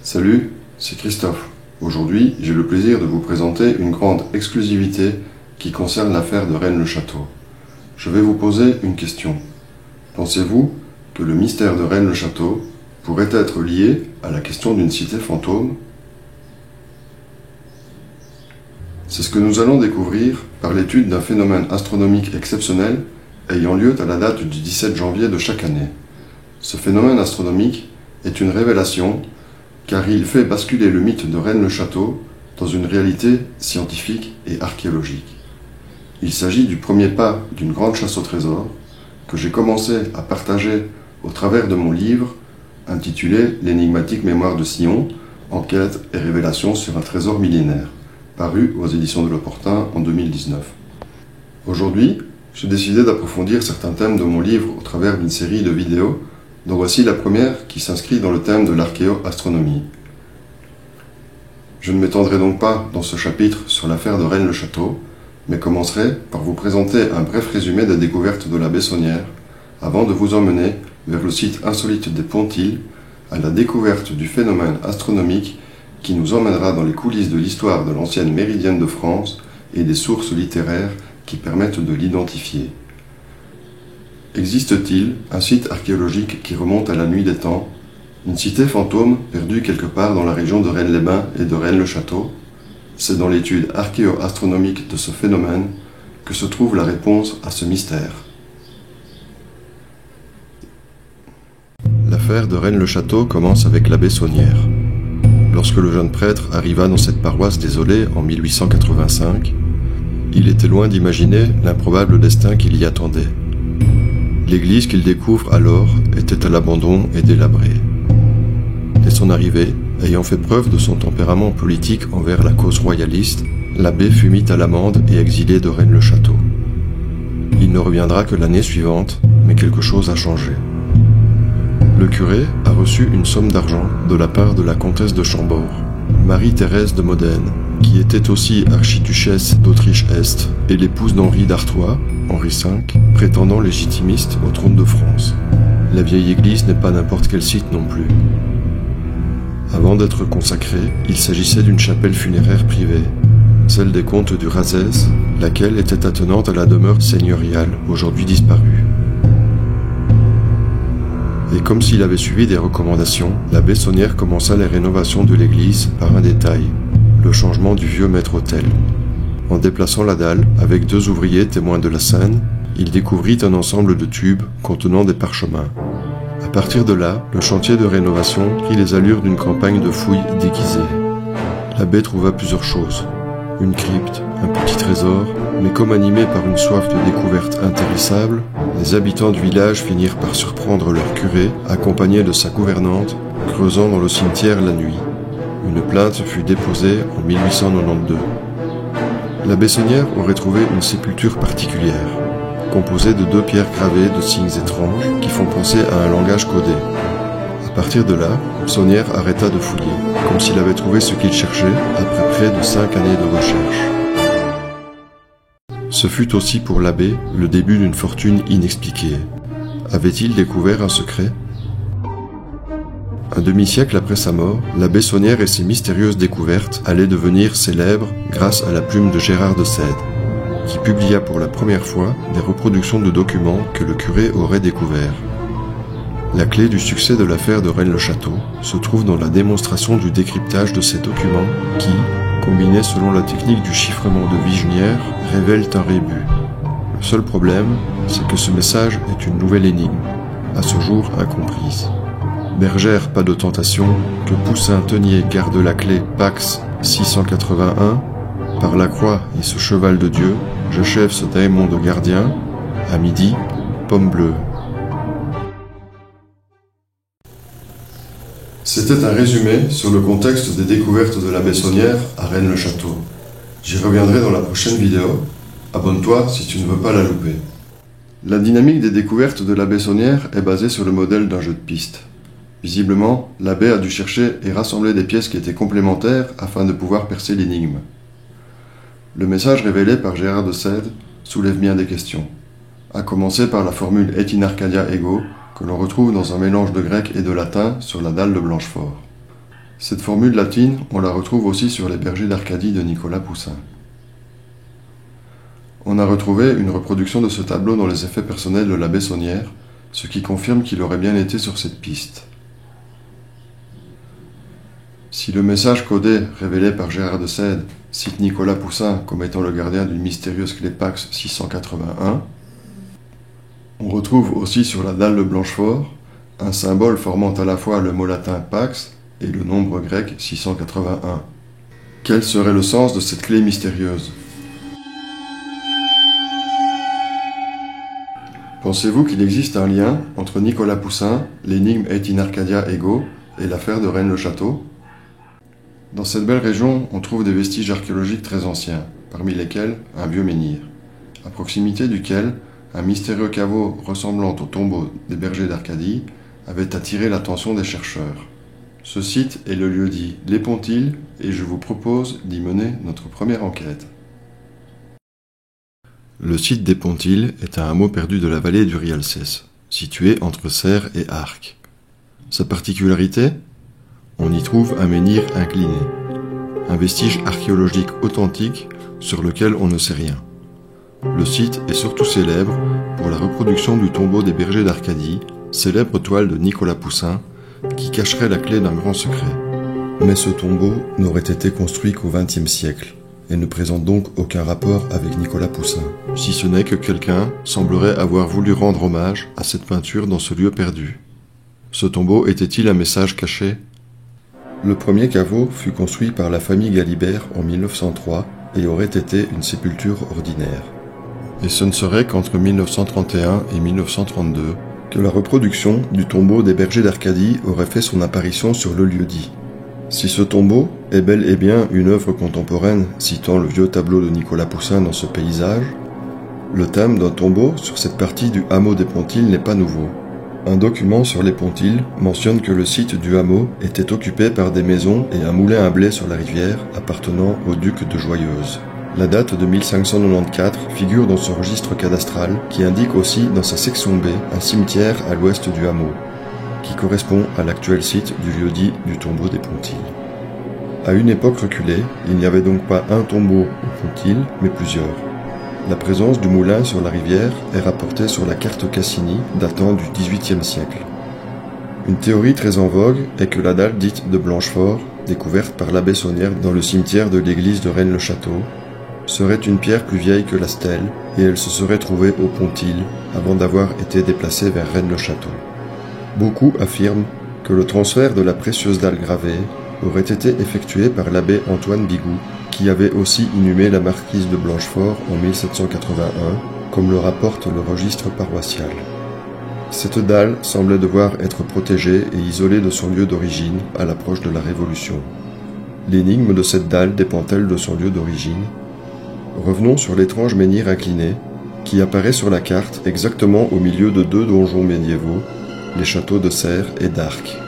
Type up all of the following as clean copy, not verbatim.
Salut, c'est Christophe. Aujourd'hui, j'ai le plaisir de vous présenter une grande exclusivité qui concerne l'affaire de Rennes-le-Château. Je vais vous poser une question. Pensez-vous que le mystère de Rennes-le-Château pourrait être lié à la question d'une cité fantôme? C'est ce que nous allons découvrir par l'étude d'un phénomène astronomique exceptionnel ayant lieu à la date du 17 janvier de chaque année. Ce phénomène astronomique est une révélation car il fait basculer le mythe de Rennes-le-Château dans une réalité scientifique et archéologique. Il s'agit du premier pas d'une grande chasse au trésor que j'ai commencé à partager au travers de mon livre intitulé « L'énigmatique mémoire de Sion, enquête et révélation sur un trésor millénaire », paru aux éditions de l'Opportun en 2019. Aujourd'hui, j'ai décidé d'approfondir certains thèmes de mon livre au travers d'une série de vidéos, dont voici la première qui s'inscrit dans le thème de l'archéo-astronomie. Je ne m'étendrai donc pas dans ce chapitre sur l'affaire de Rennes-le-Château, mais commencerai par vous présenter un bref résumé des découvertes de la Bessonnière, avant de vous emmener vers le site insolite des Pontils, à la découverte du phénomène astronomique qui nous emmènera dans les coulisses de l'histoire de l'ancienne méridienne de France et des sources littéraires qui permettent de l'identifier. Existe-t-il un site archéologique qui remonte à la nuit des temps, une cité fantôme perdue quelque part dans la région de Rennes-les-Bains et de Rennes-le-Château? C'est dans l'étude archéo-astronomique de ce phénomène que se trouve la réponse à ce mystère. L'affaire de Rennes-le-Château commence avec la Bessonnière. Lorsque le jeune prêtre arriva dans cette paroisse désolée en 1885, il était loin d'imaginer l'improbable destin qui l'y attendait. L'église qu'il découvre alors était à l'abandon et délabrée. Dès son arrivée, ayant fait preuve de son tempérament politique envers la cause royaliste, l'abbé fut mis à l'amende et exilé de Rennes-le-Château. Il ne reviendra que l'année suivante, mais quelque chose a changé. Le curé a reçu une somme d'argent de la part de la comtesse de Chambord, Marie-Thérèse de Modène, qui était aussi archiduchesse d'Autriche-Est et l'épouse d'Henri d'Artois, Henri V, prétendant légitimiste au trône de France. La vieille église n'est pas n'importe quel site non plus. Avant d'être consacrée, il s'agissait d'une chapelle funéraire privée, celle des comtes du Razès, laquelle était attenante à la demeure seigneuriale, aujourd'hui disparue. Et comme s'il avait suivi des recommandations, la Bessonnière commença les rénovations de l'église par un détail, le changement du vieux maître-autel. En déplaçant la dalle, avec 2 ouvriers témoins de la scène, il découvrit un ensemble de tubes contenant des parchemins. À partir de là, le chantier de rénovation prit les allures d'une campagne de fouilles déguisée. L'abbé trouva plusieurs choses. Une crypte, un petit trésor, mais comme animés par une soif de découverte intarissable, les habitants du village finirent par surprendre leur curé, accompagné de sa gouvernante, creusant dans le cimetière la nuit. Une plainte fut déposée en 1892. La Bessonnière aurait trouvé une sépulture particulière, composée de 2 pierres gravées de signes étranges qui font penser à un langage codé. À partir de là, Sonnière arrêta de fouiller, comme s'il avait trouvé ce qu'il cherchait après près de 5 années de recherche. Ce fut aussi pour l'abbé le début d'une fortune inexpliquée. Avait-il découvert un secret? Un demi-siècle après sa mort, la Bessonnière et ses mystérieuses découvertes allaient devenir célèbres grâce à la plume de Gérard de Sède, qui publia pour la première fois des reproductions de documents que le curé aurait découverts. La clé du succès de l'affaire de Rennes-le-Château se trouve dans la démonstration du décryptage de ces documents qui, combinés selon la technique du chiffrement de Vigenère, révèlent un rébut. Le seul problème, c'est que ce message est une nouvelle énigme, à ce jour incomprise. Bergère pas de tentation, que Poussin Tenier garde la clé Pax 681, par la croix et ce cheval de Dieu, j'achève ce daimon de gardien, à midi, pomme bleue. C'était un résumé sur le contexte des découvertes de la Bessonnière à Rennes-le-Château. J'y reviendrai dans la prochaine vidéo. Abonne-toi si tu ne veux pas la louper. La dynamique des découvertes de la Bessonnière est basée sur le modèle d'un jeu de piste. Visiblement, l'abbé a dû chercher et rassembler des pièces qui étaient complémentaires afin de pouvoir percer l'énigme. Le message révélé par Gérard de Sède soulève bien des questions, à commencer par la formule Et in Arcadia ego, que l'on retrouve dans un mélange de grec et de latin sur la dalle de Blanchefort. Cette formule latine, on la retrouve aussi sur les bergers d'Arcadie de Nicolas Poussin. On a retrouvé une reproduction de ce tableau dans les effets personnels de l'abbé Saunière, ce qui confirme qu'il aurait bien été sur cette piste. Si le message codé révélé par Gérard de Sède cite Nicolas Poussin comme étant le gardien d'une mystérieuse clé Pax 681, on retrouve aussi sur la dalle de Blanchefort un symbole formant à la fois le mot latin Pax et le nombre grec 681. Quel serait le sens de cette clé mystérieuse? Pensez-vous qu'il existe un lien entre Nicolas Poussin, l'énigme Et in Arcadia ego et l'affaire de Rennes-le-Château? Dans cette belle région, on trouve des vestiges archéologiques très anciens, parmi lesquels un vieux menhir, à proximité duquel un mystérieux caveau ressemblant au tombeau des bergers d'Arcadie avait attiré l'attention des chercheurs. Ce site est le lieu-dit Les Pontilles et je vous propose d'y mener notre première enquête. Le site des Pontilles est un hameau perdu de la vallée du Rialcès, situé entre Serres et Arques. Sa particularité? On y trouve un menhir incliné, un vestige archéologique authentique sur lequel on ne sait rien. Le site est surtout célèbre pour la reproduction du tombeau des bergers d'Arcadie, célèbre toile de Nicolas Poussin, qui cacherait la clé d'un grand secret. Mais ce tombeau n'aurait été construit qu'au XXe siècle, et ne présente donc aucun rapport avec Nicolas Poussin, si ce n'est que quelqu'un semblerait avoir voulu rendre hommage à cette peinture dans ce lieu perdu. Ce tombeau était-il un message caché? Le premier caveau fut construit par la famille Galibert en 1903 et aurait été une sépulture ordinaire. Et ce ne serait qu'entre 1931 et 1932 que la reproduction du tombeau des bergers d'Arcadie aurait fait son apparition sur le lieu-dit. Si ce tombeau est bel et bien une œuvre contemporaine citant le vieux tableau de Nicolas Poussin dans ce paysage, le thème d'un tombeau sur cette partie du hameau des Pontilles n'est pas nouveau. Un document sur les Pontilles mentionne que le site du hameau était occupé par des maisons et un moulin à blé sur la rivière appartenant au duc de Joyeuse. La date de 1594 figure dans ce registre cadastral qui indique aussi dans sa section B un cimetière à l'ouest du hameau, qui correspond à l'actuel site du lieu-dit du tombeau des Pontilles. À une époque reculée, il n'y avait donc pas un tombeau aux Pontilles, mais plusieurs. La présence du moulin sur la rivière est rapportée sur la carte Cassini datant du XVIIIe siècle. Une théorie très en vogue est que la dalle dite de Blanchefort, découverte par l'abbé Saunière dans le cimetière de l'église de Rennes-le-Château, serait une pierre plus vieille que la stèle et elle se serait trouvée aux Pontilles avant d'avoir été déplacée vers Rennes-le-Château. Beaucoup affirment que le transfert de la précieuse dalle gravée aurait été effectué par l'abbé Antoine Bigoud, qui avait aussi inhumé la marquise de Blanchefort en 1781, comme le rapporte le registre paroissial. Cette dalle semblait devoir être protégée et isolée de son lieu d'origine à l'approche de la Révolution. L'énigme de cette dalle dépend-elle de son lieu d'origine? Revenons sur l'étrange menhir incliné, qui apparaît sur la carte exactement au milieu de deux donjons médiévaux, les châteaux de Serres et d'Arques.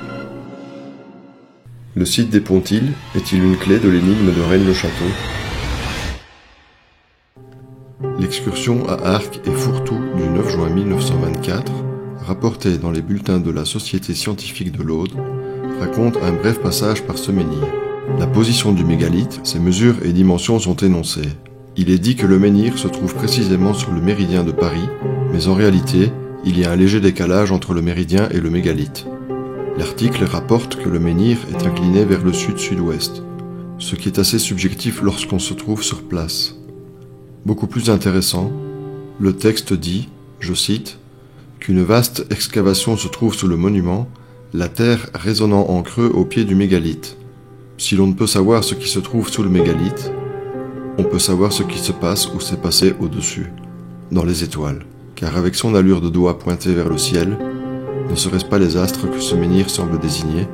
Le site des Pontilles est-il une clé de l'énigme de Rennes-le-Château? L'excursion à Arques et Fourtou du 9 juin 1924, rapportée dans les bulletins de la Société scientifique de l'Aude, raconte un bref passage par ce menhir. La position du mégalithe, ses mesures et dimensions sont énoncées. Il est dit que le menhir se trouve précisément sur le méridien de Paris, mais en réalité, il y a un léger décalage entre le méridien et le mégalithe. L'article rapporte que le menhir est incliné vers le sud-sud-ouest, ce qui est assez subjectif lorsqu'on se trouve sur place. Beaucoup plus intéressant, le texte dit, je cite, qu'une vaste excavation se trouve sous le monument, la terre résonnant en creux au pied du mégalithe. Si l'on ne peut savoir ce qui se trouve sous le mégalithe, on peut savoir ce qui se passe ou s'est passé au-dessus, dans les étoiles, car avec son allure de doigt pointé vers le ciel, ne serait-ce pas les astres que ce menhir semble désigner?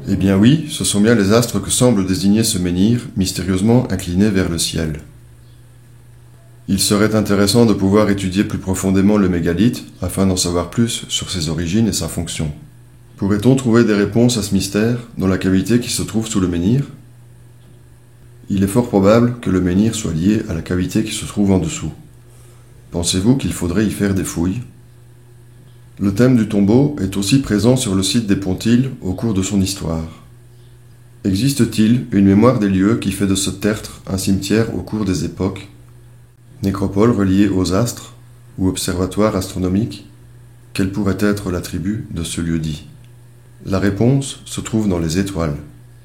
Eh bien oui, ce sont bien les astres que semble désigner ce menhir, mystérieusement incliné vers le ciel. Il serait intéressant de pouvoir étudier plus profondément le mégalithe, afin d'en savoir plus sur ses origines et sa fonction. Pourrait-on trouver des réponses à ce mystère dans la cavité qui se trouve sous le menhir? Il est fort probable que le menhir soit lié à la cavité qui se trouve en dessous. Pensez-vous qu'il faudrait y faire des fouilles? Le thème du tombeau est aussi présent sur le site des Pontilles au cours de son histoire. Existe-t-il une mémoire des lieux qui fait de ce tertre un cimetière au cours des époques? Nécropole reliée aux astres ou observatoire astronomique? Quel pourrait être l'attribut de ce lieu-dit? La réponse se trouve dans les étoiles,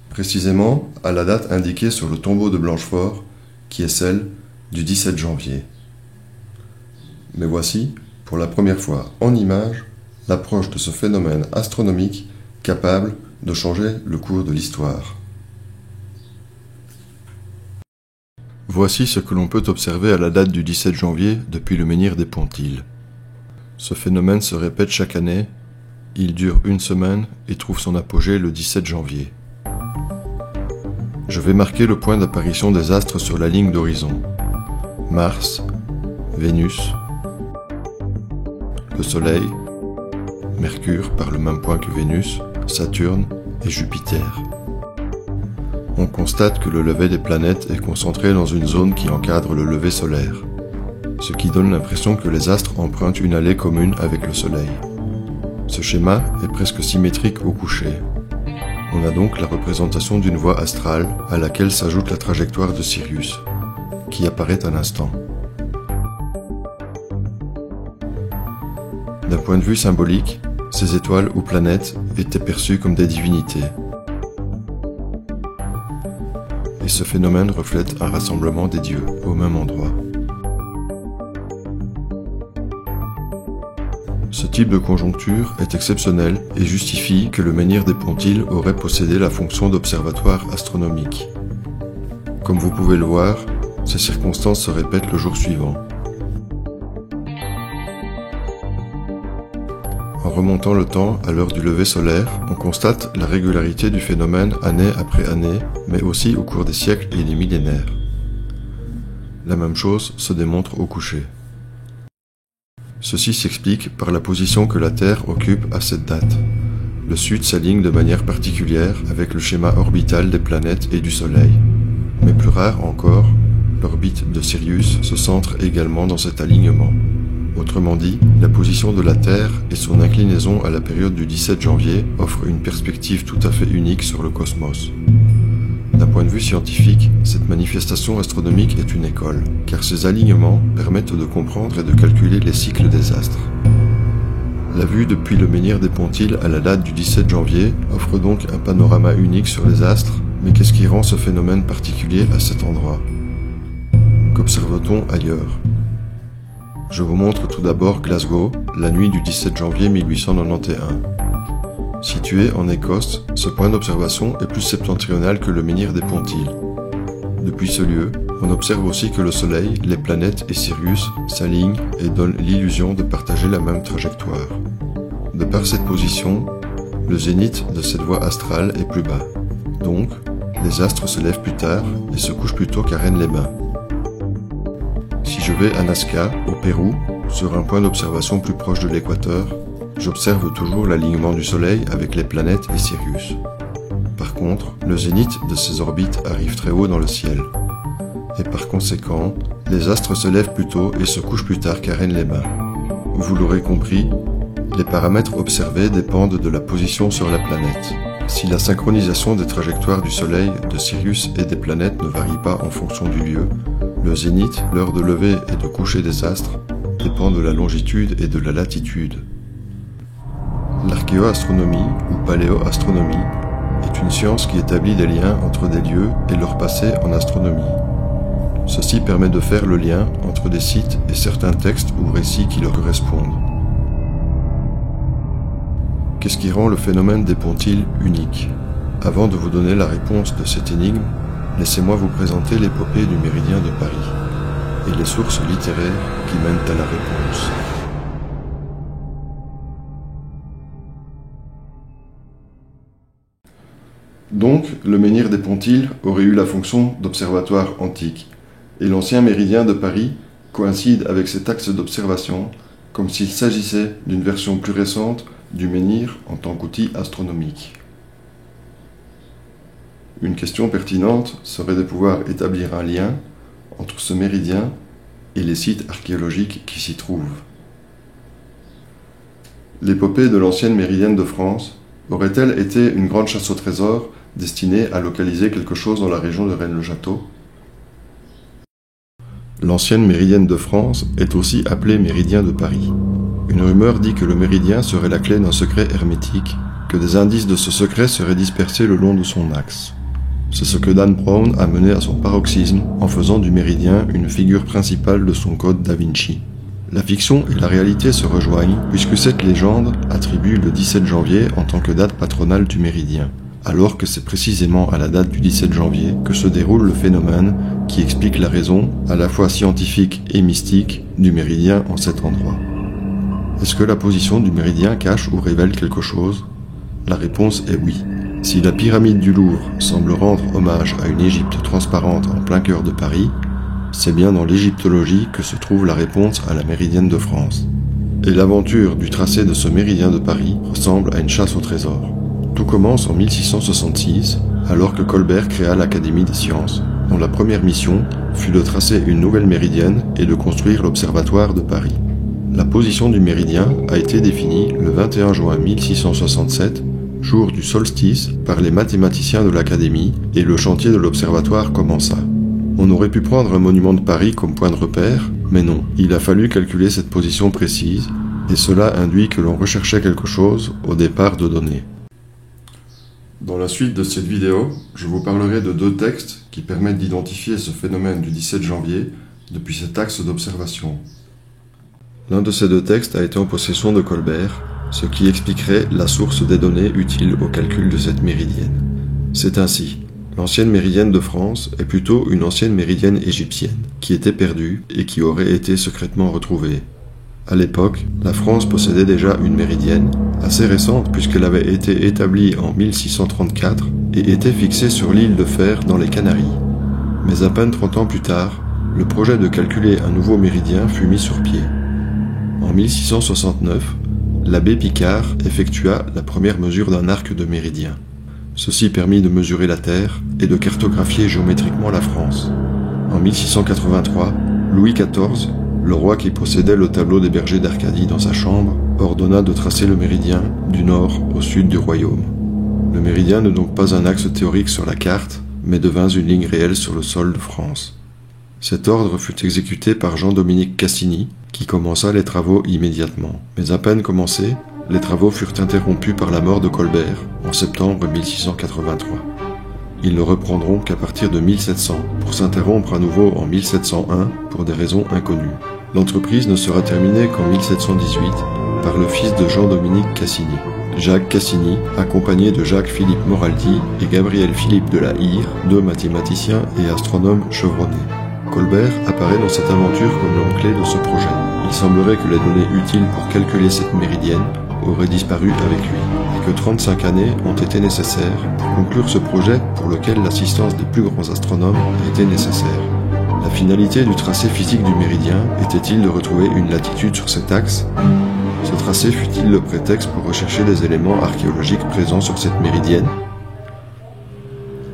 précisément à la date indiquée sur le tombeau de Blanchefort, qui est celle du 17 janvier. Mais voici, pour la première fois en images, l'approche de ce phénomène astronomique capable de changer le cours de l'histoire. Voici ce que l'on peut observer à la date du 17 janvier depuis le menhir des Pontilles. Ce phénomène se répète chaque année, il dure une semaine et trouve son apogée le 17 janvier. Je vais marquer le point d'apparition des astres sur la ligne d'horizon. Mars, Vénus, le Soleil, Mercure par le même point que Vénus, Saturne et Jupiter. On constate que le lever des planètes est concentré dans une zone qui encadre le lever solaire, ce qui donne l'impression que les astres empruntent une allée commune avec le Soleil. Ce schéma est presque symétrique au coucher. On a donc la représentation d'une voie astrale à laquelle s'ajoute la trajectoire de Sirius, qui apparaît à l'instant. D'un point de vue symbolique, ces étoiles ou planètes étaient perçues comme des divinités. Et ce phénomène reflète un rassemblement des dieux au même endroit. Ce type de conjoncture est exceptionnel et justifie que le menhir des Pontilles aurait possédé la fonction d'observatoire astronomique. Comme vous pouvez le voir, ces circonstances se répètent le jour suivant. En remontant le temps à l'heure du lever solaire, on constate la régularité du phénomène année après année, mais aussi au cours des siècles et des millénaires. La même chose se démontre au coucher. Ceci s'explique par la position que la Terre occupe à cette date. Le Sud s'aligne de manière particulière avec le schéma orbital des planètes et du Soleil. Mais plus rare encore, l'orbite de Sirius se centre également dans cet alignement. Autrement dit, la position de la Terre et son inclinaison à la période du 17 janvier offrent une perspective tout à fait unique sur le cosmos. D'un point de vue scientifique, cette manifestation astronomique est une école, car ces alignements permettent de comprendre et de calculer les cycles des astres. La vue depuis le menhir des Pontilles à la date du 17 janvier offre donc un panorama unique sur les astres, mais qu'est-ce qui rend ce phénomène particulier à cet endroit? Qu'observe-t-on ailleurs? Je vous montre tout d'abord Glasgow, la nuit du 17 janvier 1891. Situé en Écosse, ce point d'observation est plus septentrional que le menhir des Pontilles. Depuis ce lieu, on observe aussi que le Soleil, les planètes et Sirius s'alignent et donnent l'illusion de partager la même trajectoire. De par cette position, le zénith de cette voie astrale est plus bas. Donc, les astres se lèvent plus tard et se couchent plus tôt qu'à Rennes-les-Bains. Si je vais à Nazca, au Pérou, sur un point d'observation plus proche de l'équateur, j'observe toujours l'alignement du Soleil avec les planètes et Sirius. Par contre, le zénith de ces orbites arrive très haut dans le ciel. Et par conséquent, les astres se lèvent plus tôt et se couchent plus tard qu'à Rennes-les-Bains. Vous l'aurez compris, les paramètres observés dépendent de la position sur la planète. Si la synchronisation des trajectoires du Soleil, de Sirius et des planètes ne varie pas en fonction du lieu, le zénith, l'heure de lever et de coucher des astres, dépend de la longitude et de la latitude. L'archéoastronomie ou paléoastronomie est une science qui établit des liens entre des lieux et leur passé en astronomie. Ceci permet de faire le lien entre des sites et certains textes ou récits qui leur correspondent. Qu'est-ce qui rend le phénomène des Pontilles unique? Avant de vous donner la réponse de cette énigme, laissez-moi vous présenter l'épopée du méridien de Paris et les sources littéraires qui mènent à la réponse. Donc, le menhir des Pontilles aurait eu la fonction d'observatoire antique, et l'ancien méridien de Paris coïncide avec cet axe d'observation, comme s'il s'agissait d'une version plus récente du menhir en tant qu'outil astronomique. Une question pertinente serait de pouvoir établir un lien entre ce méridien et les sites archéologiques qui s'y trouvent. L'épopée de l'ancienne méridienne de France aurait-elle été une grande chasse au trésor destinée à localiser quelque chose dans la région de Rennes-le-Château? L'ancienne méridienne de France est aussi appelée méridien de Paris. Une rumeur dit que le méridien serait la clé d'un secret hermétique, que des indices de ce secret seraient dispersés le long de son axe. C'est ce que Dan Brown a mené à son paroxysme en faisant du méridien une figure principale de son code Da Vinci. La fiction et la réalité se rejoignent puisque cette légende attribue le 17 janvier en tant que date patronale du méridien, alors que c'est précisément à la date du 17 janvier que se déroule le phénomène qui explique la raison, à la fois scientifique et mystique, du méridien en cet endroit. Est-ce que la position du méridien cache ou révèle quelque chose? La réponse est oui. Si la pyramide du Louvre semble rendre hommage à une Égypte transparente en plein cœur de Paris, c'est bien dans l'égyptologie que se trouve la réponse à la méridienne de France. Et l'aventure du tracé de ce méridien de Paris ressemble à une chasse au trésor. Tout commence en 1666, alors que Colbert créa l'Académie des sciences, dont la première mission fut de tracer une nouvelle méridienne et de construire l'Observatoire de Paris. La position du méridien a été définie le 21 juin 1667, jour du solstice, par les mathématiciens de l'Académie, et le chantier de l'Observatoire commença. On aurait pu prendre un monument de Paris comme point de repère, mais non, il a fallu calculer cette position précise, et cela induit que l'on recherchait quelque chose au départ de données. Dans la suite de cette vidéo, je vous parlerai de deux textes qui permettent d'identifier ce phénomène du 17 janvier depuis cet axe d'observation. L'un de ces deux textes a été en possession de Colbert, ce qui expliquerait la source des données utiles au calcul de cette méridienne. C'est ainsi. L'ancienne méridienne de France est plutôt une ancienne méridienne égyptienne, qui était perdue et qui aurait été secrètement retrouvée. À l'époque, la France possédait déjà une méridienne, assez récente puisqu'elle avait été établie en 1634 et était fixée sur l'île de Fer dans les Canaries. Mais à peine 30 ans plus tard, le projet de calculer un nouveau méridien fut mis sur pied. En 1669, l'abbé Picard effectua la première mesure d'un arc de méridien. Ceci permit de mesurer la Terre et de cartographier géométriquement la France. En 1683, Louis XIV, le roi qui possédait le tableau des bergers d'Arcadie dans sa chambre, ordonna de tracer le méridien du nord au sud du royaume. Le méridien n'est donc pas un axe théorique sur la carte, mais devint une ligne réelle sur le sol de France. Cet ordre fut exécuté par Jean-Dominique Cassini, qui commença les travaux immédiatement. Mais à peine commencés, les travaux furent interrompus par la mort de Colbert en septembre 1683. Ils ne reprendront qu'à partir de 1700 pour s'interrompre à nouveau en 1701 pour des raisons inconnues. L'entreprise ne sera terminée qu'en 1718 par le fils de Jean-Dominique Cassini, Jacques Cassini, accompagné de Jacques-Philippe Moraldi et Gabriel-Philippe de la Hire, deux mathématiciens et astronomes chevronnés. Colbert apparaît dans cette aventure comme l'homme clé de ce projet. Il semblerait que les données utiles pour calculer cette méridienne auraient disparu avec lui, et que 35 années ont été nécessaires pour conclure ce projet pour lequel l'assistance des plus grands astronomes était nécessaire. La finalité du tracé physique du méridien était-il de retrouver une latitude sur cet axe? Ce tracé fut-il le prétexte pour rechercher des éléments archéologiques présents sur cette méridienne?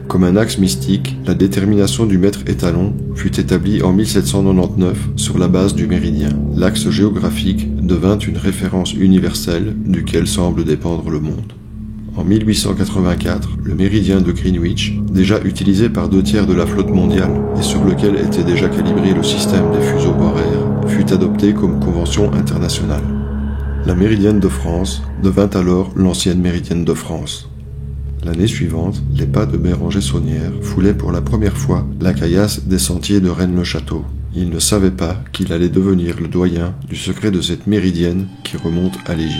Comme un axe mystique, la détermination du mètre étalon fut établie en 1799 sur la base du méridien. L'axe géographique devint une référence universelle duquel semble dépendre le monde. En 1884, le méridien de Greenwich, déjà utilisé par 2/3 de la flotte mondiale et sur lequel était déjà calibré le système des fuseaux horaires, fut adopté comme convention internationale. La méridienne de France devint alors l'ancienne méridienne de France. L'année suivante, les pas de Béranger Saunière foulaient pour la première fois la caillasse des sentiers de Rennes-le-Château. Il ne savait pas qu'il allait devenir le doyen du secret de cette méridienne qui remonte à l'Égypte.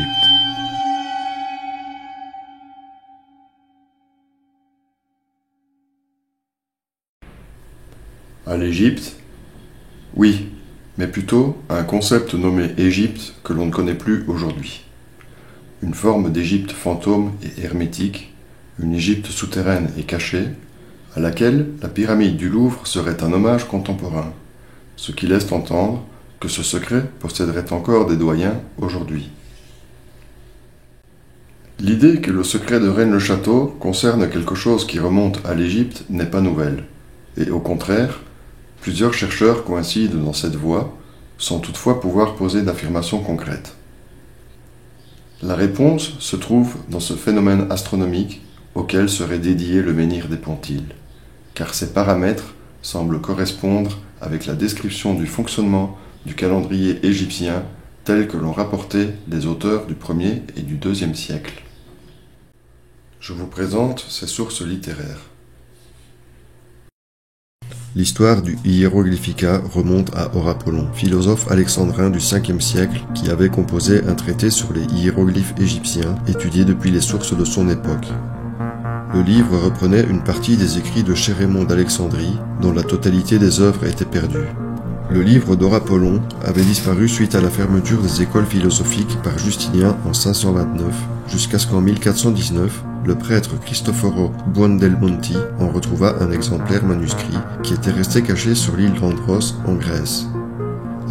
À l'Égypte? Oui, mais plutôt à un concept nommé Égypte que l'on ne connaît plus aujourd'hui. Une forme d'Égypte fantôme et hermétique, une Égypte souterraine et cachée, à laquelle la pyramide du Louvre serait un hommage contemporain, ce qui laisse entendre que ce secret posséderait encore des doyens aujourd'hui. L'idée que le secret de Rennes-le-Château concerne quelque chose qui remonte à l'Égypte n'est pas nouvelle, et au contraire, Plusieurs chercheurs coïncident dans cette voie, sans toutefois pouvoir poser d'affirmation concrète. La réponse se trouve dans ce phénomène astronomique auquel serait dédié le menhir des Pontiles, car ces paramètres semblent correspondre avec la description du fonctionnement du calendrier égyptien tel que l'ont rapporté les auteurs du 1er et du 2e siècle. Je vous présente ces sources littéraires. L'histoire du Hieroglyphica remonte à Horapollon, philosophe alexandrin du 5e siècle qui avait composé un traité sur les hiéroglyphes égyptiens étudiés depuis les sources de son époque. Le livre reprenait une partie des écrits de Chérémon d'Alexandrie, dont la totalité des œuvres était perdue. Le livre d'Horapollon avait disparu suite à la fermeture des écoles philosophiques par Justinien en 529, jusqu'à ce qu'en 1419, le prêtre Cristoforo Buondelmonti en retrouva un exemplaire manuscrit qui était resté caché sur l'île d'Andros en Grèce.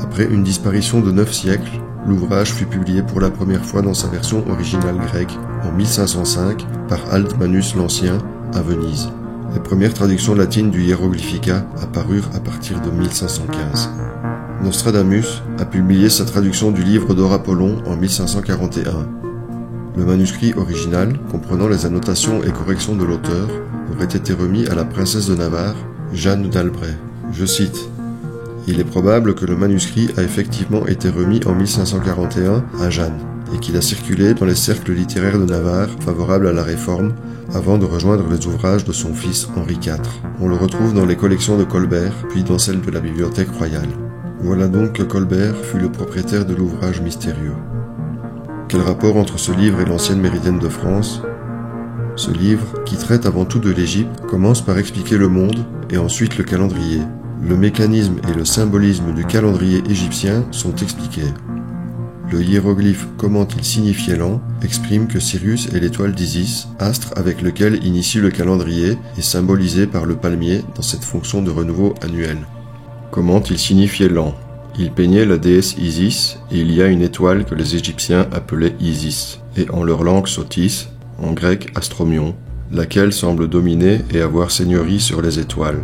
Après une disparition de 9 siècles, l'ouvrage fut publié pour la première fois dans sa version originale grecque en 1505 par Aldmanus l'Ancien à Venise. Les premières traductions latines du Hieroglyphica apparurent à partir de 1515. Nostradamus a publié sa traduction du livre d'Horapollon en 1541. Le manuscrit original, comprenant les annotations et corrections de l'auteur, aurait été remis à la princesse de Navarre, Jeanne d'Albret. Je cite: « Il est probable que le manuscrit a effectivement été remis en 1541 à Jeanne, et qu'il a circulé dans les cercles littéraires de Navarre favorables à la Réforme, avant de rejoindre les ouvrages de son fils Henri IV. On le retrouve dans les collections de Colbert, puis dans celles de la Bibliothèque royale. Voilà donc que Colbert fut le propriétaire de l'ouvrage mystérieux. Quel rapport entre ce livre et l'ancienne Méridienne de France ? Ce livre, qui traite avant tout de l'Égypte, commence par expliquer le monde et ensuite le calendrier. Le mécanisme et le symbolisme du calendrier égyptien sont expliqués. Le hiéroglyphe « Comment il signifiait l'an » exprime que Sirius est l'étoile d'Isis, astre avec lequel initie le calendrier et symbolisé par le palmier dans cette fonction de renouveau annuel. Comment il signifiait l'an ? Il peignait la déesse Isis et il y a une étoile que les Égyptiens appelaient Isis, et en leur langue Sotis, en grec Astromion, laquelle semble dominer et avoir seigneurie sur les étoiles.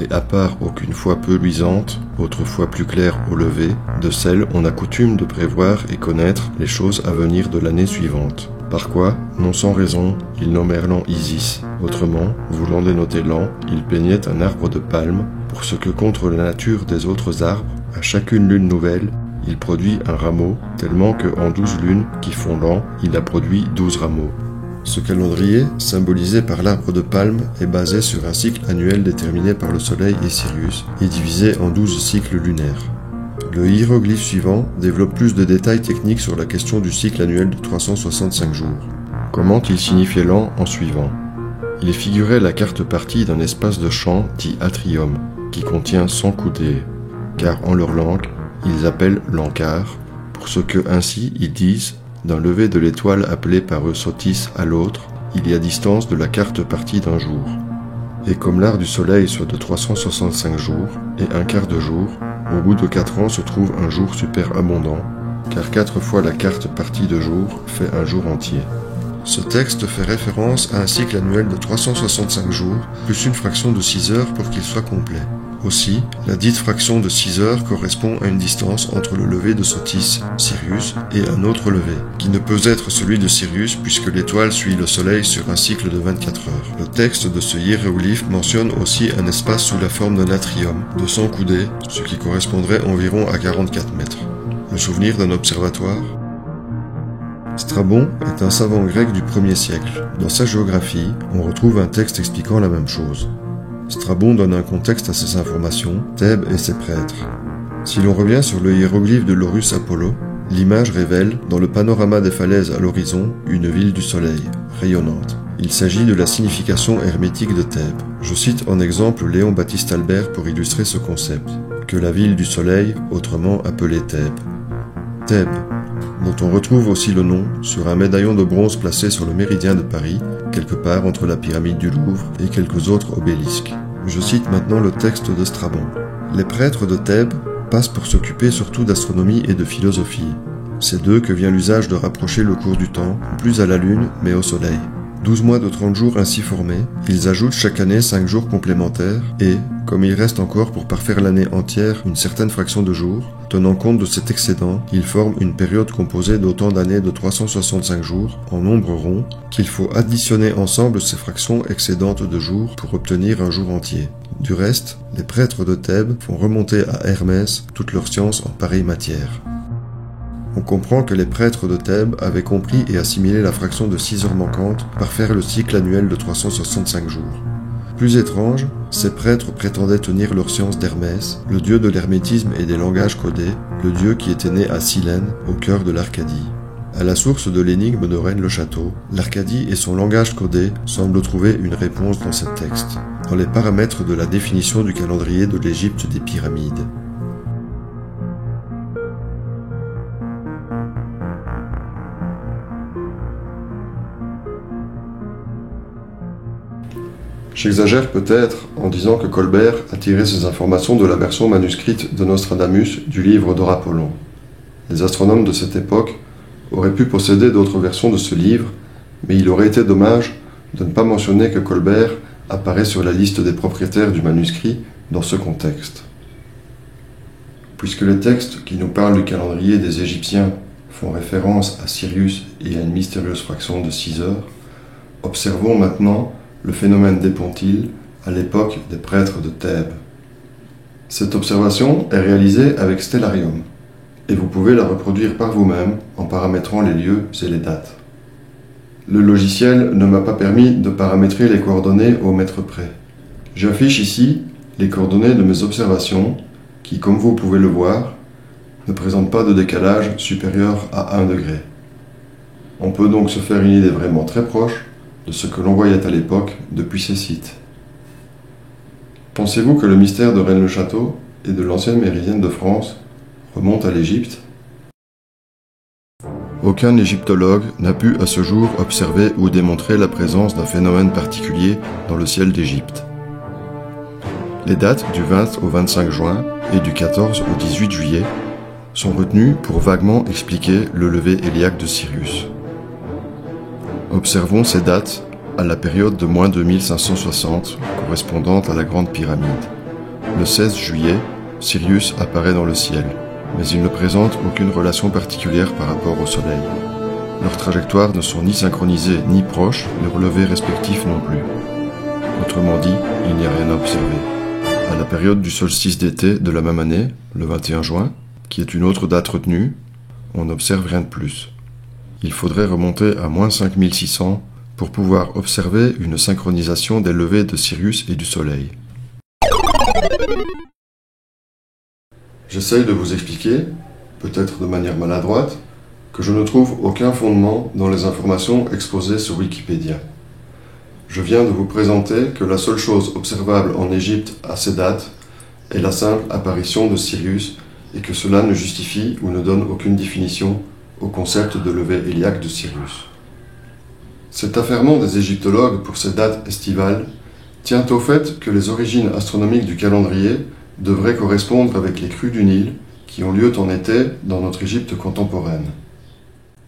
Et à part aucune fois peu luisante, autrefois plus claire au lever, de celle on a coutume de prévoir et connaître les choses à venir de l'année suivante. Par quoi, non sans raison, ils nommèrent l'an Isis. Autrement, voulant dénoter l'an, ils peignaient un arbre de palme, pour ce que contre la nature des autres arbres, à chacune lune nouvelle, il produit un rameau, tellement que en 12 lunes qui font l'an, il a produit 12 rameaux. Ce calendrier, symbolisé par l'arbre de palme, est basé sur un cycle annuel déterminé par le Soleil et Sirius et divisé en 12 cycles lunaires. Le hiéroglyphe suivant développe plus de détails techniques sur la question du cycle annuel de 365 jours. Comment il signifiait l'an en suivant ? Il figurait la carte partie d'un espace de champ dit atrium, qui contient 100 coudées, car en leur langue, ils appellent l'encart, pour ce que ainsi ils disent, d'un lever de l'étoile appelée par eux Sotis à l'autre, il y a distance de la carte partie d'un jour. Et comme l'art du soleil soit de 365 jours et un quart de jour, au bout de 4 ans se trouve un jour superabondant, car 4 fois la carte partie de jour fait un jour entier. Ce texte fait référence à un cycle annuel de 365 jours, plus une fraction de 6 heures pour qu'il soit complet. Aussi, la dite fraction de 6 heures correspond à une distance entre le lever de Sotis, Sirius, et un autre lever, qui ne peut être celui de Sirius puisque l'étoile suit le soleil sur un cycle de 24 heures. Le texte de ce hiéroglyphe mentionne aussi un espace sous la forme d'un atrium, de 100 coudées, ce qui correspondrait environ à 44 mètres. Le souvenir d'un observatoire ? Strabon est un savant grec du 1er siècle. Dans sa géographie, on retrouve un texte expliquant la même chose. Strabon donne un contexte à ces informations, Thèbes et ses prêtres. Si l'on revient sur le hiéroglyphe de l'Horus Apollo, l'image révèle, dans le panorama des falaises à l'horizon, une ville du soleil, rayonnante. Il s'agit de la signification hermétique de Thèbes. Je cite en exemple Léon Baptiste Albert pour illustrer ce concept, que la ville du soleil, autrement appelée Thèbes. Thèbes, dont on retrouve aussi le nom sur un médaillon de bronze placé sur le méridien de Paris, quelque part entre la pyramide du Louvre et quelques autres obélisques. Je cite maintenant le texte de Strabon. Les prêtres de Thèbes passent pour s'occuper surtout d'astronomie et de philosophie. C'est d'eux que vient l'usage de rapprocher le cours du temps, plus à la lune, mais au soleil. 12 mois de 30 jours ainsi formés, ils ajoutent chaque année 5 jours complémentaires et, comme il reste encore pour parfaire l'année entière une certaine fraction de jours, tenant compte de cet excédent, ils forment une période composée d'autant d'années de 365 jours, en nombre rond, qu'il faut additionner ensemble ces fractions excédentes de jours pour obtenir un jour entier. Du reste, les prêtres de Thèbes font remonter à Hermès toute leur science en pareille matière. On comprend que les prêtres de Thèbes avaient compris et assimilé la fraction de 6 heures manquantes par faire le cycle annuel de 365 jours. Plus étrange, ces prêtres prétendaient tenir leur science d'Hermès, le dieu de l'hermétisme et des langages codés, le dieu qui était né à Silène, au cœur de l'Arcadie. À la source de l'énigme de Rennes-le-Château, l'Arcadie et son langage codé semblent trouver une réponse dans ce texte, dans les paramètres de la définition du calendrier de l'Égypte des pyramides. J'exagère peut-être en disant que Colbert a tiré ses informations de la version manuscrite de Nostradamus du livre d'Horapollon. Les astronomes de cette époque auraient pu posséder d'autres versions de ce livre, mais il aurait été dommage de ne pas mentionner que Colbert apparaît sur la liste des propriétaires du manuscrit dans ce contexte. Puisque les textes qui nous parlent du calendrier des Égyptiens font référence à Sirius et à une mystérieuse fraction de 6 heures, observons maintenant le phénomène des pontiles à l'époque des prêtres de Thèbes. Cette observation est réalisée avec Stellarium, et vous pouvez la reproduire par vous-même en paramétrant les lieux et les dates. Le logiciel ne m'a pas permis de paramétrer les coordonnées au mètre près. J'affiche ici les coordonnées de mes observations qui, comme vous pouvez le voir, ne présentent pas de décalage supérieur à 1 degré. On peut donc se faire une idée vraiment très proche de ce que l'on voyait à l'époque depuis ces sites. Pensez-vous que le mystère de Rennes-le-Château et de l'ancienne méridienne de France remonte à l'Égypte? Aucun égyptologue n'a pu à ce jour observer ou démontrer la présence d'un phénomène particulier dans le ciel d'Égypte. Les dates du 20 au 25 juin et du 14 au 18 juillet sont retenues pour vaguement expliquer le lever héliaque de Sirius. Observons ces dates à la période de moins 2560, correspondante à la Grande Pyramide. Le 16 juillet, Sirius apparaît dans le ciel, mais il ne présente aucune relation particulière par rapport au Soleil. Leurs trajectoires ne sont ni synchronisées ni proches, leurs levées respectifs non plus. Autrement dit, il n'y a rien à observer. À la période du solstice d'été de la même année, le 21 juin, qui est une autre date retenue, on n'observe rien de plus. Il faudrait remonter à moins 5600 pour pouvoir observer une synchronisation des levées de Sirius et du Soleil. J'essaye de vous expliquer, peut-être de manière maladroite, que je ne trouve aucun fondement dans les informations exposées sur Wikipédia. Je viens de vous présenter que la seule chose observable en Égypte à ces dates est la simple apparition de Sirius et que cela ne justifie ou ne donne aucune définition au concept de levée héliaque de Sirius. Cet affairement des égyptologues pour ces dates estivales tient au fait que les origines astronomiques du calendrier devraient correspondre avec les crues du Nil qui ont lieu en été dans notre Égypte contemporaine.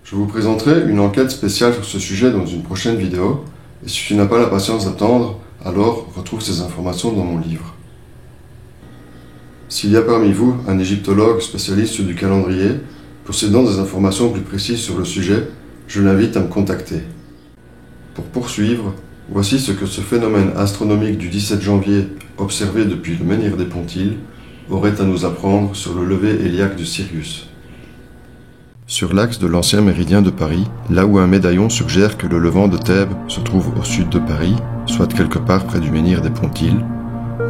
Je vous présenterai une enquête spéciale sur ce sujet dans une prochaine vidéo, et si tu n'as pas la patience d'attendre, alors retrouve ces informations dans mon livre. S'il y a parmi vous un égyptologue spécialiste du calendrier, possédant des informations plus précises sur le sujet, je l'invite à me contacter. Pour poursuivre, voici ce que ce phénomène astronomique du 17 janvier, observé depuis le menhir des Pontiles, aurait à nous apprendre sur le lever héliaque de Sirius. Sur l'axe de l'ancien méridien de Paris, là où un médaillon suggère que le levant de Thèbes se trouve au sud de Paris, soit quelque part près du menhir des Pontiles,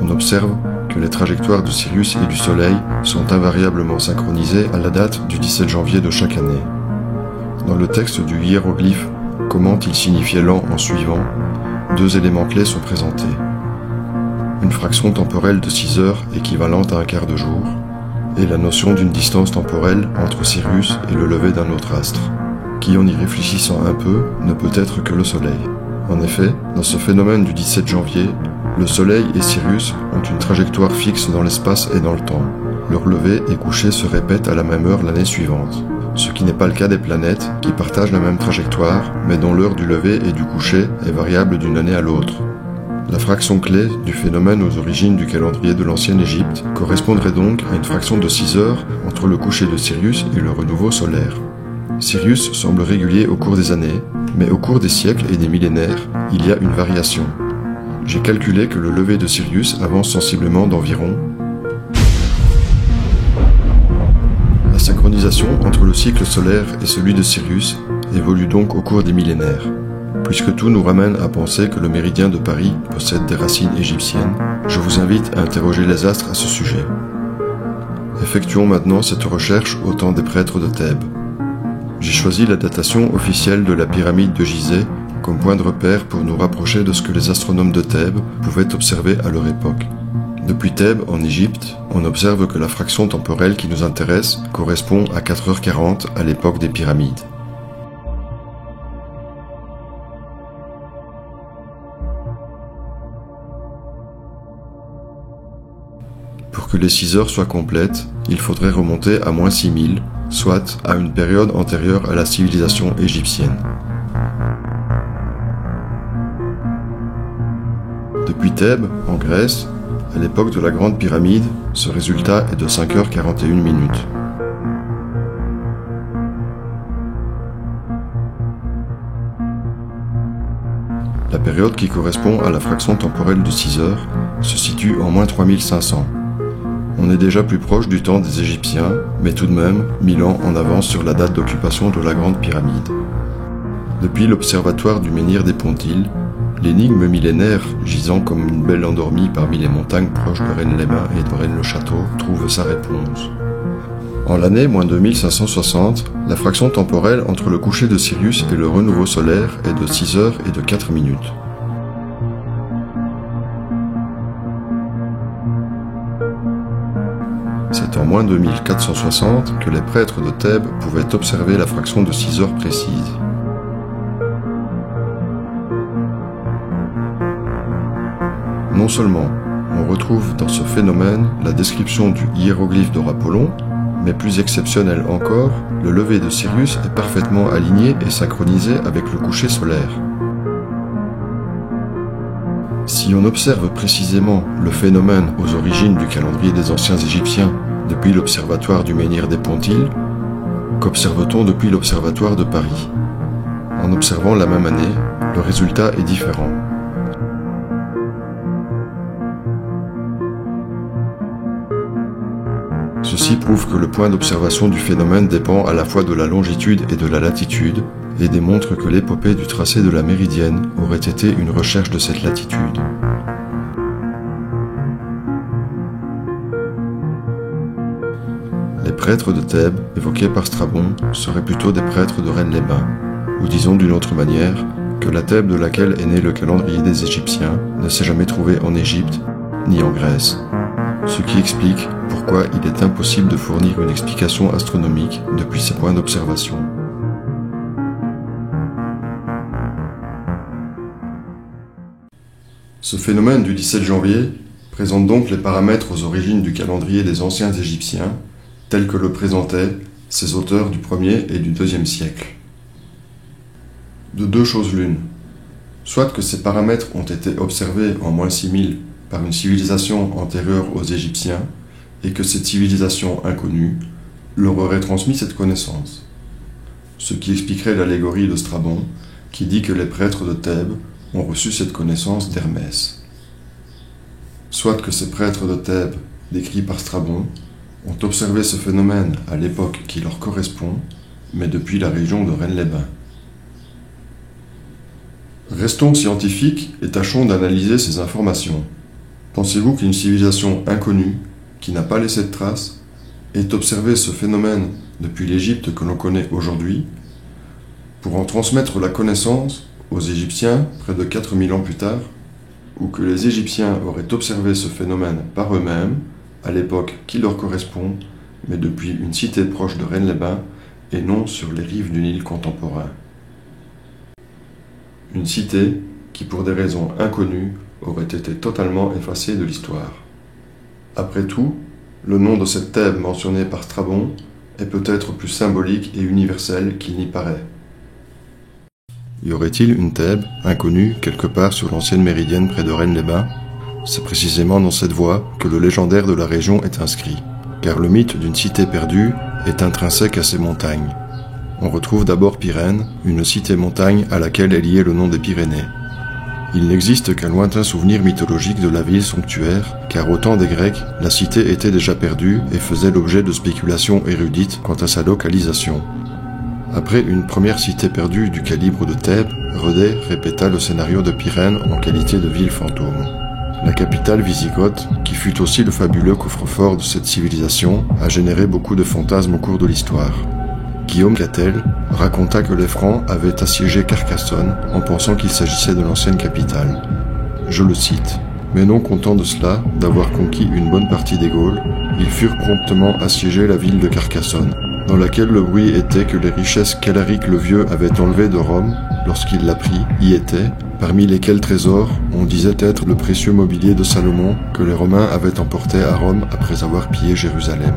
on observe que les trajectoires de Sirius et du Soleil sont invariablement synchronisées à la date du 17 janvier de chaque année. Dans le texte du hiéroglyphe « Comment il signifiait l'an en suivant », 2 éléments clés sont présentés. Une fraction temporelle de 6 heures équivalente à un quart de jour, et la notion d'une distance temporelle entre Sirius et le lever d'un autre astre, qui en y réfléchissant un peu ne peut être que le Soleil. En effet, dans ce phénomène du 17 janvier, le Soleil et Sirius ont une trajectoire fixe dans l'espace et dans le temps. Leur lever et coucher se répètent à la même heure l'année suivante. ce qui n'est pas le cas des planètes qui partagent la même trajectoire, mais dont l'heure du lever et du coucher est variable d'une année à l'autre. La fraction clé du phénomène aux origines du calendrier de l'ancienne Égypte correspondrait donc à une fraction de 6 heures entre le coucher de Sirius et le renouveau solaire. Sirius semble régulier au cours des années, mais au cours des siècles et des millénaires, il y a une variation. J'ai calculé que le lever de Sirius avance sensiblement d'environ. La synchronisation entre le cycle solaire et celui de Sirius évolue donc au cours des millénaires. Puisque tout nous ramène à penser que le méridien de Paris possède des racines égyptiennes, je vous invite à interroger les astres à ce sujet. Effectuons maintenant cette recherche au temps des prêtres de Thèbes. J'ai choisi la datation officielle de la pyramide de Gizeh comme point de repère pour nous rapprocher de ce que les astronomes de Thèbes pouvaient observer à leur époque. Depuis Thèbes, en Égypte, on observe que la fraction temporelle qui nous intéresse correspond à 4h40 à l'époque des pyramides. Pour que les 6 heures soient complètes, il faudrait remonter à moins 6000, soit à une période antérieure à la civilisation égyptienne. Depuis Thèbes, en Grèce, à l'époque de la Grande Pyramide, ce résultat est de 5h41. La période qui correspond à la fraction temporelle de 6 heures se situe en moins 3500. On est déjà plus proche du temps des Égyptiens, mais tout de même 1000 ans en avance sur la date d'occupation de la Grande Pyramide. Depuis l'observatoire du menhir des Pontiles, l'énigme millénaire gisant comme une belle endormie parmi les montagnes proches de Rennes-les-Bains et de Rennes-le-Château trouve sa réponse. En l'année moins 2560, la fraction temporelle entre le coucher de Sirius et le renouveau solaire est de 6 heures et de 4 minutes. C'est en moins 2460 que les prêtres de Thèbes pouvaient observer la fraction de 6 heures précise. Non seulement on retrouve dans ce phénomène la description du hiéroglyphe d'Or-Apollon, mais plus exceptionnel encore, le lever de Sirius est parfaitement aligné et synchronisé avec le coucher solaire. Si on observe précisément le phénomène aux origines du calendrier des anciens Égyptiens depuis l'observatoire du menhir des Pontiles, qu'observe-t-on depuis l'observatoire de Paris? En observant la même année, le résultat est différent. Ceci prouve que le point d'observation du phénomène dépend à la fois de la longitude et de la latitude, et démontre que l'épopée du tracé de la méridienne aurait été une recherche de cette latitude. Les prêtres de Thèbes, évoqués par Strabon, seraient plutôt des prêtres de Rennes-les-Bains, ou disons d'une autre manière, que la Thèbes de laquelle est né le calendrier des Égyptiens ne s'est jamais trouvée en Égypte, ni en Grèce, ce qui explique pourquoi il est impossible de fournir une explication astronomique depuis ces points d'observation. Ce phénomène du 17 janvier présente donc les paramètres aux origines du calendrier des anciens Égyptiens, tel que le présentaient ses auteurs du 1er et du 2e siècle. De deux choses l'une, soit que ces paramètres ont été observés en moins 6000 par une civilisation antérieure aux Égyptiens, et que cette civilisation inconnue leur aurait transmis cette connaissance. Ce qui expliquerait l'allégorie de Strabon, qui dit que les prêtres de Thèbes ont reçu cette connaissance d'Hermès. Soit que ces prêtres de Thèbes, décrits par Strabon, ont observé ce phénomène à l'époque qui leur correspond, mais depuis la région de Rennes-les-Bains. Restons scientifiques et tâchons d'analyser ces informations. Pensez-vous qu'une civilisation inconnue, qui n'a pas laissé de traces, ait observé ce phénomène depuis l'Égypte que l'on connaît aujourd'hui, pour en transmettre la connaissance aux Égyptiens près de 4000 ans plus tard, ou que les Égyptiens auraient observé ce phénomène par eux-mêmes, à l'époque qui leur correspond, mais depuis une cité proche de Rennes-les-Bains et non sur les rives du Nil contemporain. Une cité qui, pour des raisons inconnues, aurait été totalement effacée de l'histoire. Après tout, le nom de cette Thèbes mentionnée par Strabon est peut-être plus symbolique et universel qu'il n'y paraît. Y aurait-il une Thèbes, inconnue, quelque part sur l'ancienne méridienne près de Rennes-les-Bains? C'est précisément dans cette voie que le légendaire de la région est inscrit, car le mythe d'une cité perdue est intrinsèque à ces montagnes. On retrouve d'abord Pyrène, une cité-montagne à laquelle est lié le nom des Pyrénées. Il n'existe qu'un lointain souvenir mythologique de la ville somptuaire, car au temps des Grecs, la cité était déjà perdue et faisait l'objet de spéculations érudites quant à sa localisation. Après une première cité perdue du calibre de Thèbes, Redé répéta le scénario de Pyrène en qualité de ville fantôme. La capitale wisigothe, qui fut aussi le fabuleux coffre-fort de cette civilisation, a généré beaucoup de fantasmes au cours de l'histoire. Guillaume Catel raconta que les Francs avaient assiégé Carcassonne en pensant qu'il s'agissait de l'ancienne capitale. Je le cite. Mais non contents de cela, d'avoir conquis une bonne partie des Gaules, ils furent promptement assiéger la ville de Carcassonne, dans laquelle le bruit était que les richesses qu'Alaric le Vieux avait enlevées de Rome, lorsqu'il la prit, y étaient, parmi lesquels trésors, on disait être le précieux mobilier de Salomon que les Romains avaient emporté à Rome après avoir pillé Jérusalem.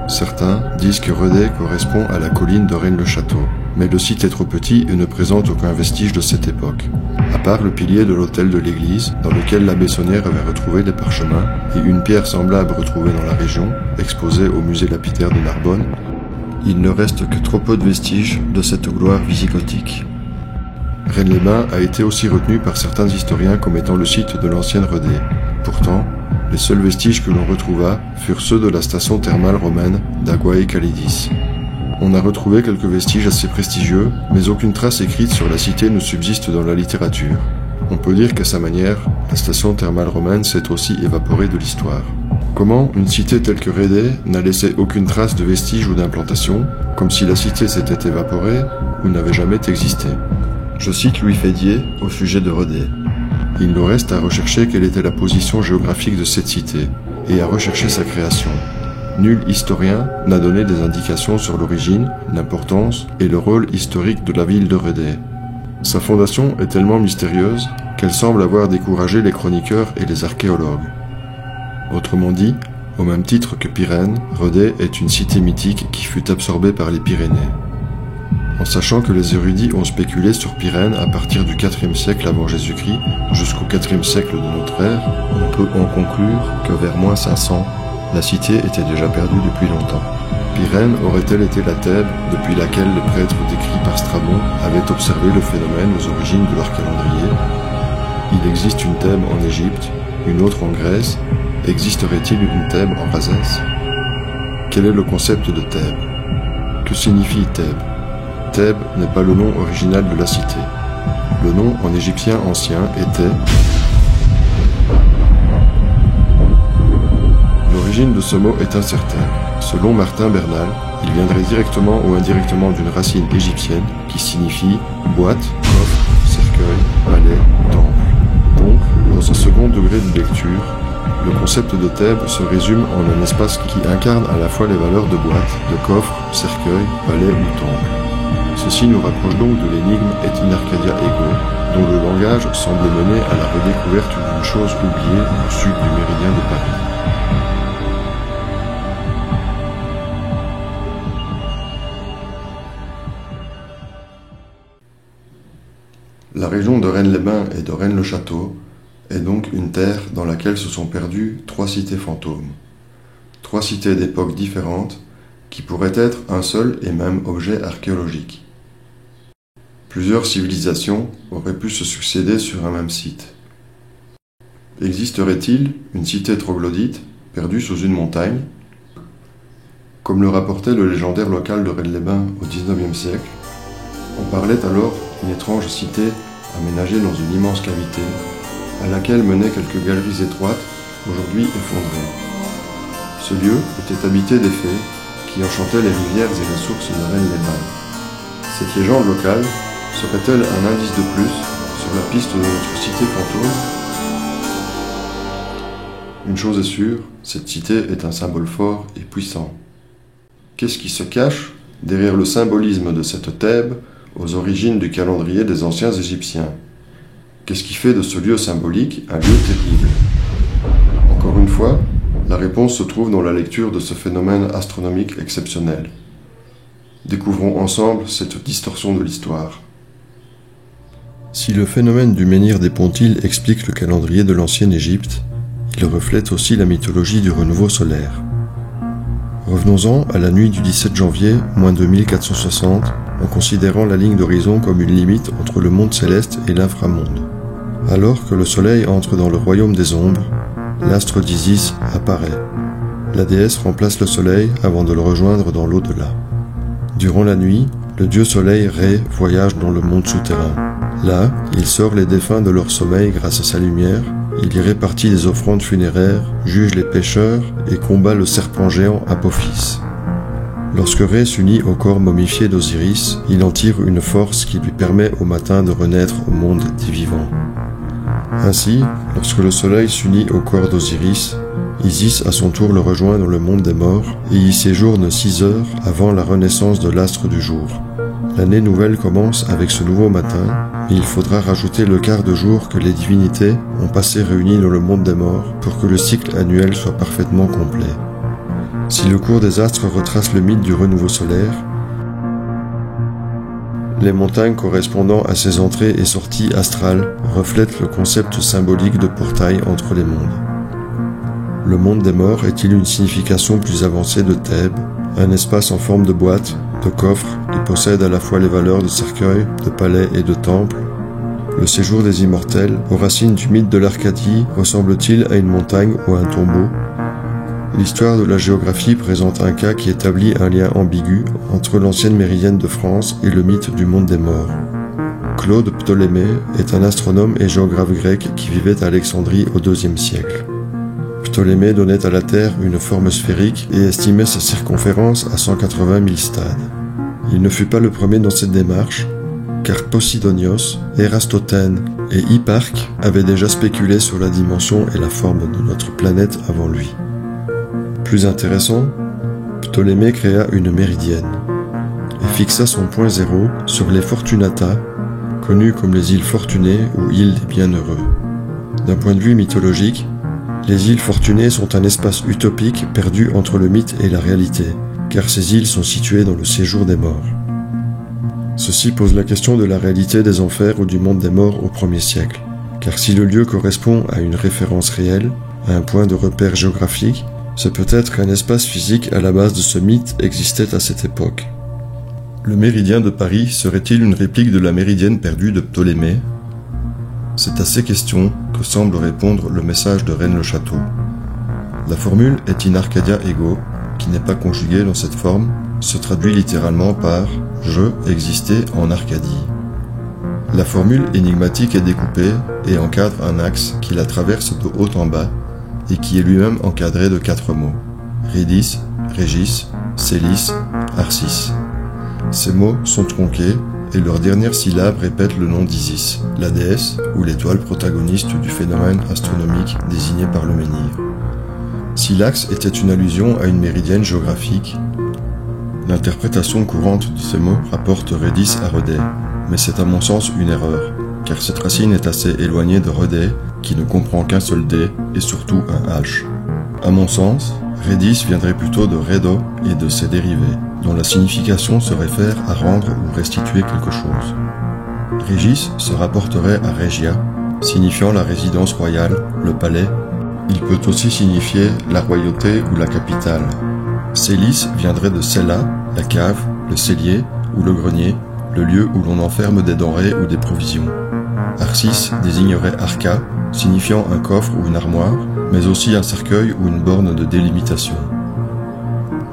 Certains disent que Redé correspond à la colline de Rennes-le-Château, mais le site est trop petit et ne présente aucun vestige de cette époque, à part le pilier de l'autel de l'église, dans lequel l'abbé Saunière avait retrouvé des parchemins, et une pierre semblable retrouvée dans la région, exposée au musée lapidaire de Narbonne. Il ne reste que trop peu de vestiges de cette gloire wisigothique. Rennes-les-Bains a été aussi retenu par certains historiens comme étant le site de l'ancienne Redé. Pourtant, les seuls vestiges que l'on retrouva furent ceux de la station thermale romaine d'Aguae Calidis. On a retrouvé quelques vestiges assez prestigieux, mais aucune trace écrite sur la cité ne subsiste dans la littérature. On peut dire qu'à sa manière, la station thermale romaine s'est aussi évaporée de l'histoire. Comment une cité telle que Redé n'a laissé aucune trace de vestige ou d'implantation, comme si la cité s'était évaporée ou n'avait jamais existé? Je cite Louis Fédier au sujet de Redé. Il nous reste à rechercher quelle était la position géographique de cette cité, et à rechercher sa création. Nul historien n'a donné des indications sur l'origine, l'importance et le rôle historique de la ville de Redé. Sa fondation est tellement mystérieuse qu'elle semble avoir découragé les chroniqueurs et les archéologues. Autrement dit, au même titre que Pyrène, Redé est une cité mythique qui fut absorbée par les Pyrénées. En sachant que les érudits ont spéculé sur Pyrène à partir du IVe siècle avant Jésus-Christ jusqu'au IVe siècle de notre ère, on peut en conclure que vers moins 500, la cité était déjà perdue depuis longtemps. Pyrène aurait-elle été la Thèbes depuis laquelle les prêtres décrits par Strabon avaient observé le phénomène aux origines de leur calendrier? Il existe une Thèbes en Égypte, une autre en Grèce. Existerait-il une Thèbes en Rhazès? Quel est le concept de Thèbes? Que signifie Thèbes? Thèbes n'est pas le nom original de la cité. Le nom en égyptien ancien était... L'origine de ce mot est incertaine. Selon Martin Bernal, il viendrait directement ou indirectement d'une racine égyptienne qui signifie boîte, coffre, cercueil, palais, temple. Donc, dans un second degré de lecture, le concept de Thèbes se résume en un espace qui incarne à la fois les valeurs de boîte, de coffre, cercueil, palais ou temple. Ceci nous rapproche donc de l'énigme Et in Arcadia Ego, dont le langage semble mener à la redécouverte d'une chose oubliée au sud du méridien de Paris. La région de Rennes-les-Bains et de Rennes-le-Château est donc une terre dans laquelle se sont perdues 3 cités fantômes. 3 cités d'époques différentes qui pourraient être un seul et même objet archéologique. Plusieurs civilisations auraient pu se succéder sur un même site. Existerait-il une cité troglodyte perdue sous une montagne? Comme le rapportait le légendaire local de Rennes-les-Bains au XIXe siècle, on parlait alors d'une étrange cité aménagée dans une immense cavité, à laquelle menaient quelques galeries étroites, aujourd'hui effondrées. Ce lieu était habité des fées qui enchantaient les rivières et les sources de Rennes-les-Bains. Cette légende locale serait-elle un indice de plus sur la piste de notre cité fantôme? Une chose est sûre, cette cité est un symbole fort et puissant. Qu'est-ce qui se cache derrière le symbolisme de cette Thèbes aux origines du calendrier des anciens Égyptiens? Qu'est-ce qui fait de ce lieu symbolique un lieu terrible? Encore une fois, La réponse se trouve dans la lecture de ce phénomène astronomique exceptionnel. Découvrons ensemble cette distorsion de l'histoire. Si le phénomène du menhir des Pontiles explique le calendrier de l'ancienne Égypte, il reflète aussi la mythologie du renouveau solaire. Revenons-en à la nuit du 17 janvier, moins 2460, en considérant la ligne d'horizon comme une limite entre le monde céleste et l'inframonde. Alors que le soleil entre dans le royaume des ombres, l'astre d'Isis apparaît. La déesse remplace le soleil avant de le rejoindre dans l'au-delà. Durant la nuit, le dieu soleil Ré voyage dans le monde souterrain. Là, il sort les défunts de leur sommeil grâce à sa lumière, il y répartit des offrandes funéraires, juge les pécheurs et combat le serpent géant Apophis. Lorsque Ré s'unit au corps momifié d'Osiris, il en tire une force qui lui permet au matin de renaître au monde des vivants. Ainsi, lorsque le soleil s'unit au corps d'Osiris, Isis à son tour le rejoint dans le monde des morts et y séjourne 6 heures avant la renaissance de l'astre du jour. L'année nouvelle commence avec ce nouveau matin, mais il faudra rajouter le quart de jour que les divinités ont passé réunies dans le monde des morts pour que le cycle annuel soit parfaitement complet. Si le cours des astres retrace le mythe du renouveau solaire, les montagnes correspondant à ces entrées et sorties astrales reflètent le concept symbolique de portail entre les mondes. Le monde des morts est-il une signification plus avancée de Thèbes, un espace en forme de boîte, de coffre, qui possède à la fois les valeurs de cercueil, de palais et de temple? Le séjour des immortels, aux racines du mythe de l'Arcadie, ressemble-t-il à une montagne ou à un tombeau? L'histoire de la géographie présente un cas qui établit un lien ambigu entre l'ancienne méridienne de France et le mythe du monde des morts. Claude Ptolémée est un astronome et géographe grec qui vivait à Alexandrie au IIe siècle. Ptolémée donnait à la Terre une forme sphérique et estimait sa circonférence à 180 000 stades. Il ne fut pas le premier dans cette démarche, car Posidonios, Érasthothène et Hipparque avaient déjà spéculé sur la dimension et la forme de notre planète avant lui. Plus intéressant, Ptolémée créa une méridienne et fixa son point zéro sur les Fortunata, connues comme les îles Fortunées ou îles des Bienheureux. D'un point de vue mythologique, les îles Fortunées sont un espace utopique perdu entre le mythe et la réalité, car ces îles sont situées dans le séjour des morts. Ceci pose la question de la réalité des enfers ou du monde des morts au 1er siècle, car si le lieu correspond à une référence réelle, à un point de repère géographique, c'est peut-être qu'un espace physique à la base de ce mythe existait à cette époque. Le méridien de Paris serait-il une réplique de la méridienne perdue de Ptolémée? C'est à ces questions que semble répondre le message de Rennes-le-Château. La formule « et in Arcadia ego », qui n'est pas conjuguée dans cette forme, se traduit littéralement par « je existais en Arcadie ». La formule énigmatique est découpée et encadre un axe qui la traverse de haut en bas et qui est lui-même encadré de 4 mots « Ridis »,« Régis »,« Célis »,« Arcis ». Ces mots sont tronqués et leur dernière syllabe répète le nom d'Isis, la déesse ou l'étoile protagoniste du phénomène astronomique désigné par le menhir. Si l'axe était une allusion à une méridienne géographique, l'interprétation courante de ces mots rapporte Redis à Redé, mais c'est à mon sens une erreur, car cette racine est assez éloignée de Redé, qui ne comprend qu'un seul D et surtout un H. À mon sens, Redis viendrait plutôt de Redo et de ses dérivés, dont la signification se réfère à rendre ou restituer quelque chose. Régis se rapporterait à Regia, signifiant la résidence royale, le palais. Il peut aussi signifier la royauté ou la capitale. Célis viendrait de Cella, la cave, le cellier ou le grenier, le lieu où l'on enferme des denrées ou des provisions. Arcis désignerait Arca, signifiant un coffre ou une armoire, mais aussi un cercueil ou une borne de délimitation.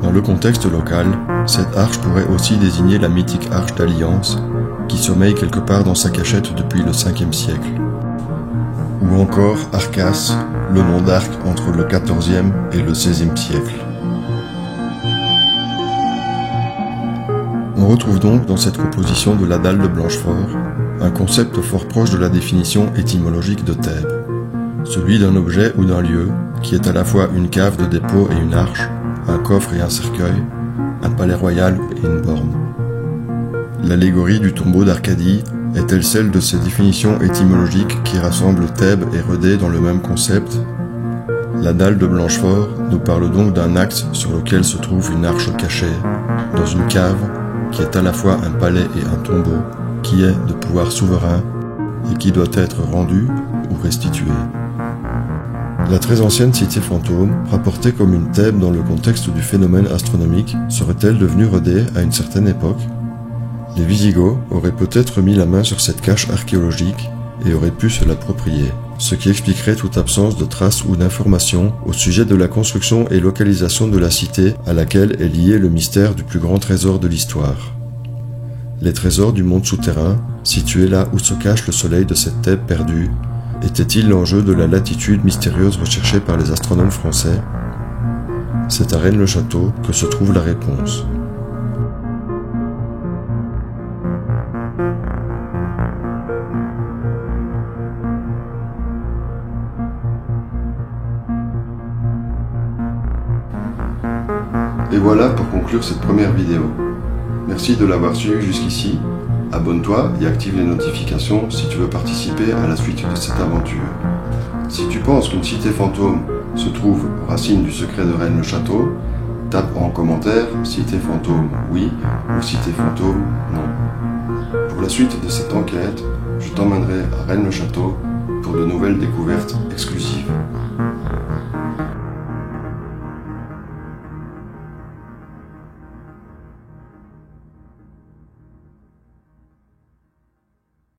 Dans le contexte local, cette arche pourrait aussi désigner la mythique arche d'alliance, qui sommeille quelque part dans sa cachette depuis le 5e siècle. Ou encore Arcas, le nom d'arc entre le 14e et le 16e siècle. On retrouve donc dans cette composition de la dalle de Blanchefort un concept fort proche de la définition étymologique de Thèbes, celui d'un objet ou d'un lieu qui est à la fois une cave de dépôt et une arche, un coffre et un cercueil, un palais royal et une borne. L'allégorie du tombeau d'Arcadie est-elle celle de ces définitions étymologiques qui rassemblent Thèbes et Redé dans le même concept? La dalle de Blanchefort nous parle donc d'un axe sur lequel se trouve une arche cachée, dans une cave qui est à la fois un palais et un tombeau, qui est de pouvoir souverain et qui doit être rendu ou restitué. La très ancienne cité fantôme, rapportée comme une Thèbes dans le contexte du phénomène astronomique, serait-elle devenue Rodez à une certaine époque? Les Visigoths auraient peut-être mis la main sur cette cache archéologique et auraient pu se l'approprier, ce qui expliquerait toute absence de traces ou d'informations au sujet de la construction et localisation de la cité à laquelle est lié le mystère du plus grand trésor de l'histoire. Les trésors du monde souterrain, situés là où se cache le soleil de cette Thèbes perdue, était-il l'enjeu de la latitude mystérieuse recherchée par les astronomes français? C'est à Rennes-le-Château que se trouve la réponse. Et voilà pour conclure cette première vidéo. Merci de l'avoir suivi jusqu'ici. Abonne-toi et active les notifications si tu veux participer à la suite de cette aventure. Si tu penses qu'une cité fantôme se trouve aux racines du secret de Rennes-le-Château, tape en commentaire cité fantôme oui ou cité fantôme non. Pour la suite de cette enquête, je t'emmènerai à Rennes-le-Château pour de nouvelles découvertes exclusives.